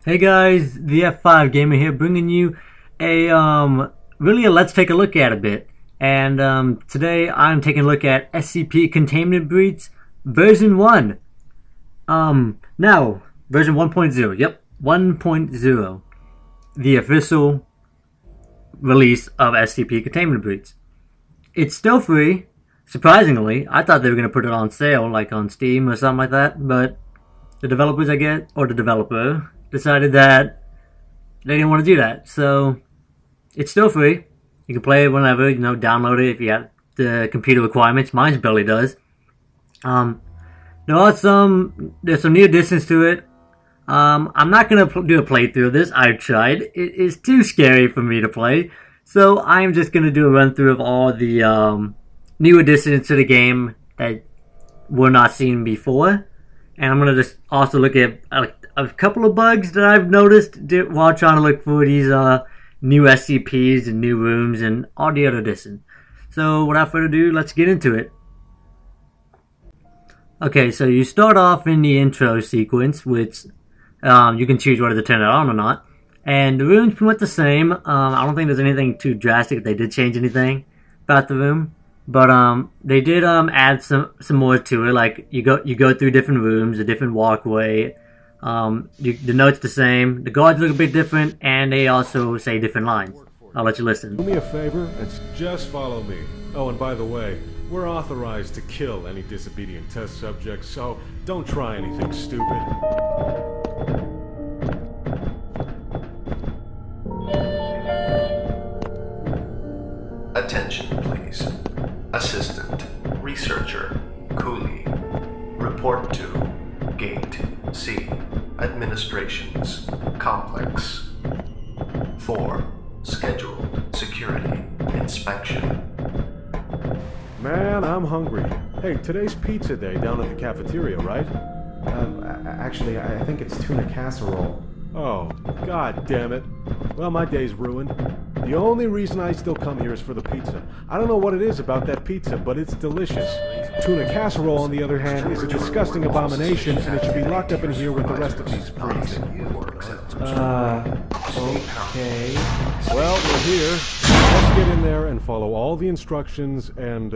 Hey guys, the F5 Gamer here, bringing you a really a let's take a look at a bit. And today I'm taking a look at SCP Containment Breach version 1. Now version 1.0. Yep, 1.0. The official release of SCP Containment Breach. It's still free. Surprisingly, I thought they were gonna put it on sale, like on Steam or something like that, but the developers, the developer decided that they didn't want to do that. So it's still free. You can play it whenever, download it if you have the computer requirements. Mine barely does. There's some new additions to it. I'm not gonna do a playthrough of this. I've tried. It is too scary for me to play. So I'm just gonna do a run through of all the new additions to the game that were not seen before. And I'm going to just also look at a couple of bugs that I've noticed while trying to look for these new SCPs and new rooms and all the other additions. So without further ado, let's get into it. Okay, so you start off in the intro sequence, which you can choose whether to turn it on or not. And the room's pretty much the same. I don't think there's anything too drastic if they did change anything about the room. But they did add some more to it. Like you go through different rooms, a different walkway. The note's the same. The guards look a bit different, and they also say different lines. I'll let you listen. Do me a favor and just follow me. Oh, and by the way, we're authorized to kill any disobedient test subjects, so don't try anything stupid. Attention, please. Assistant, Researcher, Coolie. Report to Gate C, Administrations, Complex. 4. Scheduled Security Inspection. Man, I'm hungry. Hey, today's pizza day down at the cafeteria, right? Actually, I think it's tuna casserole. Oh, god damn it. Well, my day's ruined. The only reason I still come here is for the pizza. I don't know what it is about that pizza, but it's delicious. Tuna casserole, on the other hand, is a disgusting abomination, and it should be locked up in here with the rest of these freaks. Okay. Well, we're here. Let's get in there and follow all the instructions, and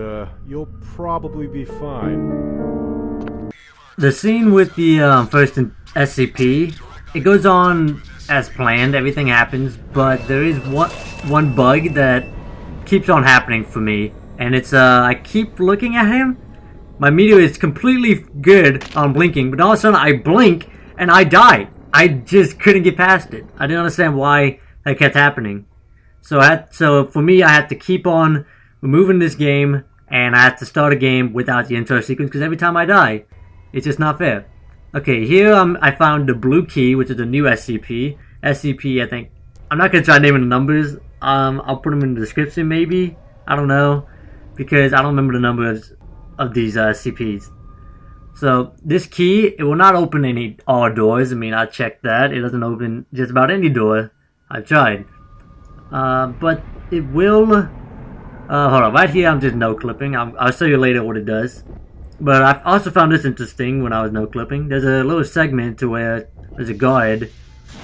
you'll probably be fine. The scene with the first SCP, it goes on as planned. Everything happens, but there is one bug that keeps on happening for me, and it's I keep looking at him. My meter is completely good on blinking, but all of a sudden I blink and I die. I just couldn't get past it. I didn't understand why that kept happening. So for me, I had to keep on removing this game, and I had to start a game without the intro sequence because every time I die, it's just not fair. Okay, here I found the blue key, which is a new SCP. SCP, I think. I'm not going to try naming the numbers. I'll put them in the description, maybe. I don't know. Because I don't remember the numbers of these SCPs. So, this key, it will not open all doors. I mean, I checked that. It doesn't open just about any door. I've tried. But it will... hold on. Right here, I'm just no-clipping. I'll show you later what it does. But I also found this interesting when I was no-clipping. There's a little segment to where there's a guard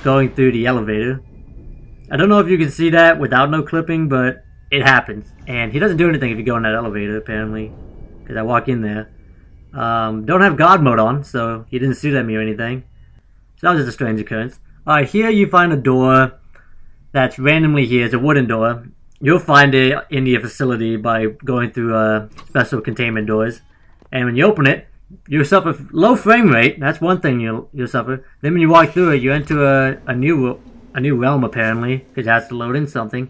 going through the elevator. I don't know if you can see that without no-clipping, but it happens. And he doesn't do anything if you go in that elevator, apparently. Because I walk in there. Don't have God mode on, so he didn't shoot at me or anything. So that was just a strange occurrence. Alright, here you find a door that's randomly here. It's a wooden door. You'll find it in the facility by going through special containment doors. And when you open it, you suffer low frame rate. That's one thing you'll suffer. Then when you walk through it, you enter a new realm apparently, because it has to load in something.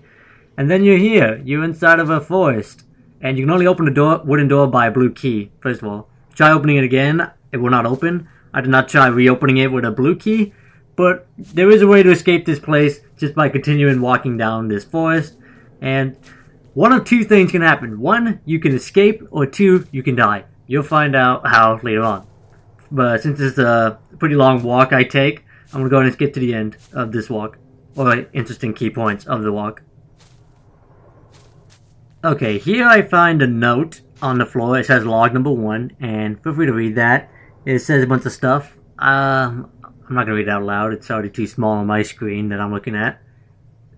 And then you're here. You're inside of a forest, and you can only open the wooden door by a blue key. First of all, try opening it again. It will not open. I did not try reopening it with a blue key, but there is a way to escape this place just by continuing walking down this forest. And one of two things can happen: one, you can escape, or two, you can die. You'll find out how later on. But since it's a pretty long walk I take, I'm going to go ahead and skip to the end of this walk. Or interesting key points of the walk. Okay, here I find a note on the floor. It says log number 1, and feel free to read that. It says a bunch of stuff. I'm not gonna read it out loud. It's already too small on my screen that I'm looking at,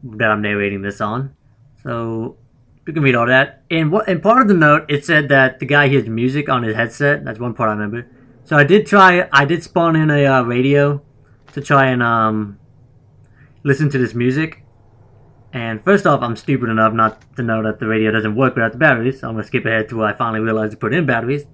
that I'm narrating this on. So you can read all that. And part of the note, it said that the guy hears music on his headset. That's one part I remember. So I did spawn in a radio to try and listen to this music. And first off, I'm stupid enough not to know that the radio doesn't work without the batteries, so I'm going to skip ahead to where I finally realized to put in batteries.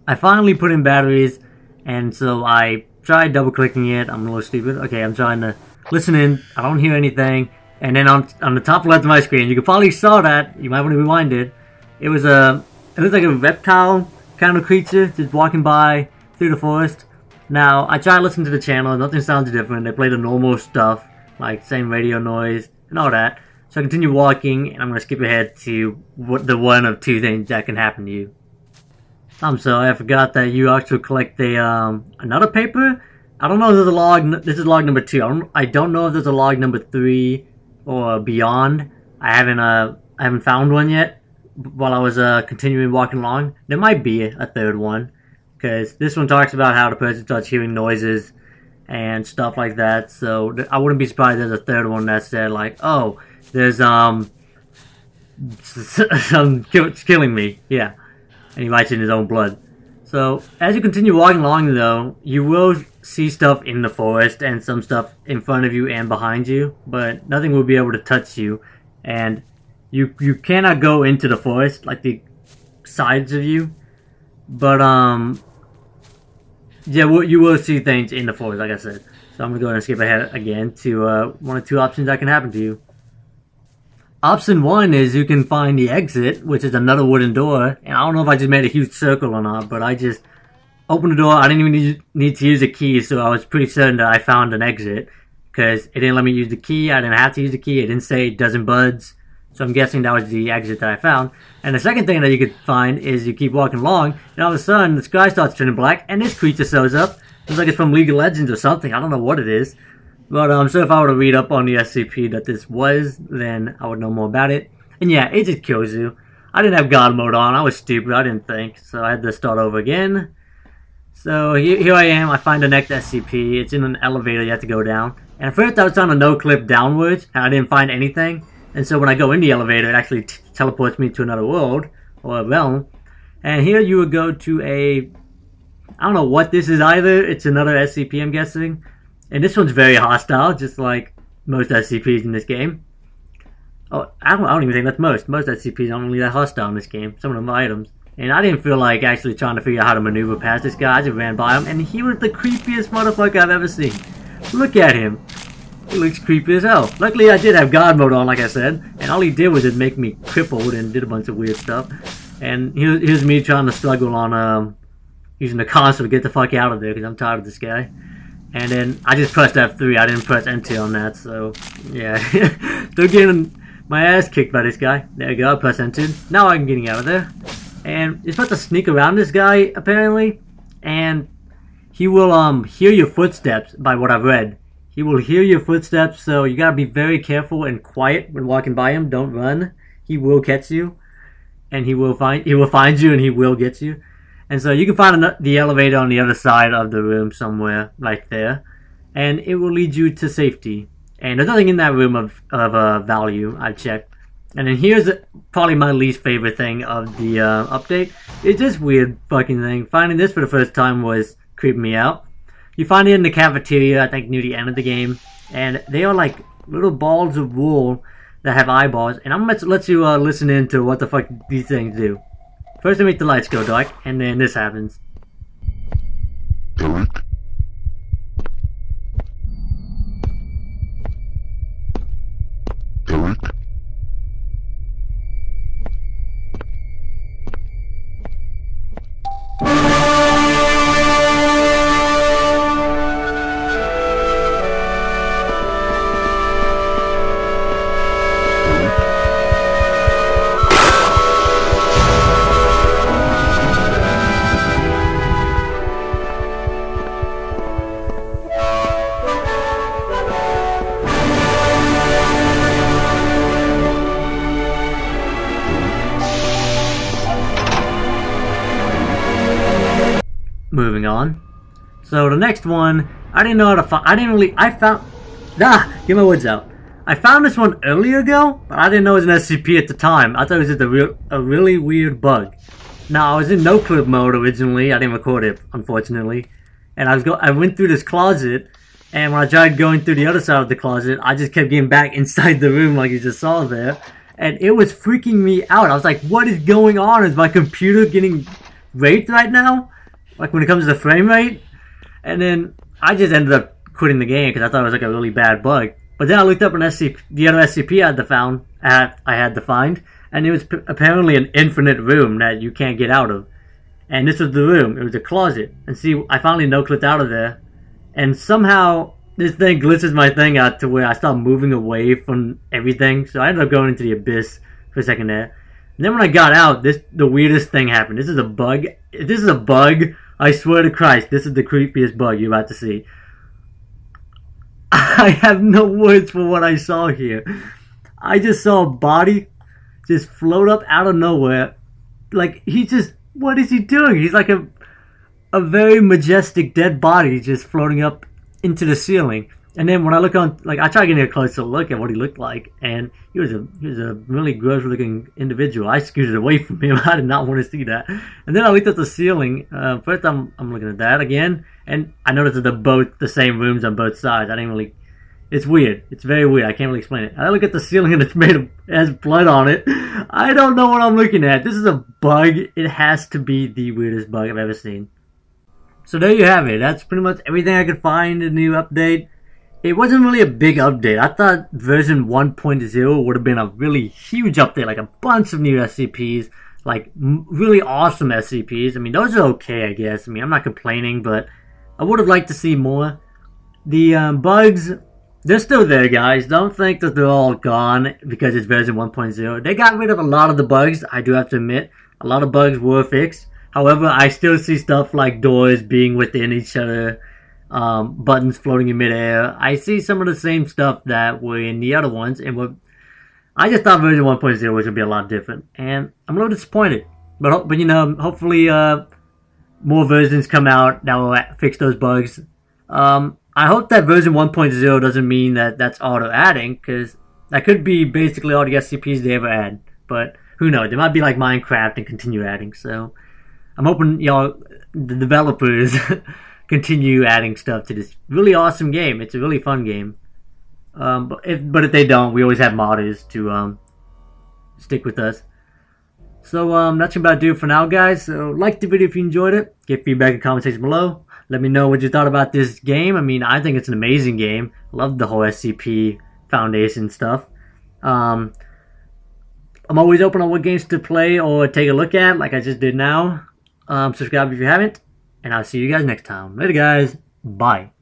I finally put in batteries, and so I tried double-clicking it. I'm a little stupid. Okay, I'm trying to listen in. I don't hear anything. And then on the top left of my screen, you can probably saw that. You might want to rewind it. It was it looked like a reptile kind of creature just walking by through the forest. Now, I tried listening to the channel. Nothing sounds different. They play the normal stuff, like same radio noise and all that. So I continue walking, and I'm going to skip ahead to the one of two things that can happen to you. I'm sorry, I forgot that you also collect another paper. I don't know if there's a log. This is log number 2. I don't know if there's a log number 3 or beyond. I haven't found one yet. While I was continuing walking along, there might be a third one, because this one talks about how the person starts hearing noises and stuff like that. So I wouldn't be surprised if there's a third one that said like, oh, there's some killing me, yeah, and he writes in his own blood. So as you continue walking along, though, you will see stuff in the forest and some stuff in front of you and behind you, but nothing will be able to touch you. And you cannot go into the forest, like the sides of you, but yeah, you will see things in the forest, like I said. So I'm gonna go ahead and skip ahead again to one of two options that can happen to you. Option 1 is you can find the exit, which is another wooden door. And I don't know if I just made a huge circle or not, but I just opened the door. I didn't even need to use a key, so I was pretty certain that I found an exit, because it didn't let me use the key. I didn't have to use the key. It didn't say dozen buds. So I'm guessing that was the exit that I found. And the second thing that you could find is you keep walking along, and all of a sudden the sky starts turning black, and this creature shows up. Looks like it's from League of Legends or something. I don't know what it is. But so if I were to read up on the SCP that this was, then I would know more about it. And yeah, it just kills you. I didn't have God mode on. I was stupid. I didn't think. So I had to start over again. So here I am. I find the next SCP. It's in an elevator you have to go down. And at first I was trying to no-clip downwards, and I didn't find anything. And so when I go in the elevator, it actually teleports me to another world, or a realm. And here you would go to I don't know what this is either. It's another SCP, I'm guessing. And this one's very hostile, just like most SCPs in this game. Oh, I don't even think that's most. Most SCPs aren't really that hostile in this game. Some of them are items. And I didn't feel like actually trying to figure out how to maneuver past this guy. I just ran by him, and he was the creepiest motherfucker I've ever seen. Look at him. He looks creepy as hell. Luckily, I did have God mode on, like I said, and all he did was just make me crippled and did a bunch of weird stuff. And here's me trying to struggle on using the console to get the fuck out of there, because I'm tired of this guy. And then I just pressed F3. I didn't press Enter on that, so yeah. Still getting my ass kicked by this guy. There we go. I press Enter. Now I'm getting out of there. And you're supposed to sneak around this guy, apparently, and he will hear your footsteps, by what I've read. He will hear your footsteps, so you gotta be very careful and quiet when walking by him. Don't run. He will catch you, and he will find you, and he will get you. And so you can find the elevator on the other side of the room somewhere, right there, and it will lead you to safety. And there's nothing in that room of value. I checked. And then here's probably my least favorite thing of the update. It's this weird fucking thing. Finding this for the first time was creeping me out. You find it in the cafeteria, I think near the end of the game, and they are like little balls of wool that have eyeballs. And I'm going to let you listen in to what the fuck these things do. First they make the lights go dark, and then this happens. Eric? Eric? Moving on. So the next one I didn't know how to find. Get my words out. I found this one earlier ago, but I didn't know it was an SCP at the time. I thought it was just a really weird bug. Now, I was in no clip mode originally. I didn't record it, unfortunately. And I went through this closet, and when I tried going through the other side of the closet, I just kept getting back inside the room like you just saw there. And it was freaking me out. I was like, what is going on? Is my computer getting raped right now? Like when it comes to the frame rate? And then I just ended up quitting the game because I thought it was like a really bad bug. But then I looked up the other SCP I had to find, and it was apparently an infinite room that you can't get out of. And this was the room. It was a closet. And see, I finally no-clipped out of there, and somehow this thing glitches my thing out to where I start moving away from everything. So I ended up going into the abyss for a second there. And then when I got out, the weirdest thing happened. This is a bug. This is a bug. I swear to Christ, this is the creepiest bug you're about to see. I have no words for what I saw here. I just saw a body just float up out of nowhere. Like, what is he doing? He's like a very majestic dead body just floating up into the ceiling. And then when I look on, like, I tried getting a closer look at what he looked like, and he was a really gross looking individual. I scooted away from him. I did not want to see that. And then I looked at the ceiling. First I'm looking at that again, and I noticed that they're both the same rooms on both sides. It's weird. It's very weird. I can't really explain it. I look at the ceiling and it has blood on it. I don't know what I'm looking at. This is a bug. It has to be the weirdest bug I've ever seen. So there you have it. That's pretty much everything I could find in the new update. It wasn't really a big update. I thought version 1.0 would have been a really huge update, like a bunch of new SCPs, like really awesome SCPs. I mean, those are okay, I guess. I mean, I'm not complaining, but I would have liked to see more. The bugs, they're still there, guys. Don't think that they're all gone because it's version 1.0. They got rid of a lot of the bugs, I do have to admit. A lot of bugs were fixed. However, I still see stuff like doors being within each other, buttons floating in midair. I see some of the same stuff that were in the other ones, and I just thought version 1.0 was going to be a lot different, and I'm a little disappointed. But you know, hopefully more versions come out that will fix those bugs. I hope that version 1.0 doesn't mean that that's auto-adding, because that could be basically all the SCPs they ever add. But who knows? They might be like Minecraft and continue adding, so I'm hoping y'all, the developers, continue adding stuff to this really awesome game. It's a really fun game. But if they don't, we always have modders to stick with us. So that's about do it for now, guys. So like the video if you enjoyed it. Give feedback in the comment section below. Let me know what you thought about this game. I mean, I think it's an amazing game. Love the whole SCP Foundation stuff. I'm always open on what games to play or take a look at, like I just did now. Subscribe if you haven't, and I'll see you guys next time. Later, guys. Bye.